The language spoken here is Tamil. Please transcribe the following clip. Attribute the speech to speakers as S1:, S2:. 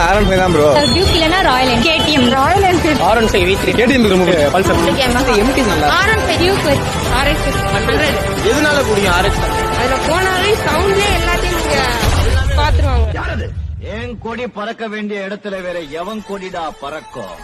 S1: R15 தான் ப்ரோ.
S2: டியூக் இல்லனா Royal Enfield, KTM, Royal Enfield,
S1: R15 V3, KTM ரொம்ப பல்சர், MT நல்லா,
S2: R15 டியூக், RX 100.
S1: எதனால பிடிக்கும் RX?
S2: அதுல போனாலே சவுண்ட்ல எல்லாத்தையும் நீங்க பாத்துருவாங்க.
S3: ஏன் கொடி பறக்க வேண்டிய இடத்துல வேற எவன் கொடிடா பறக்கும்?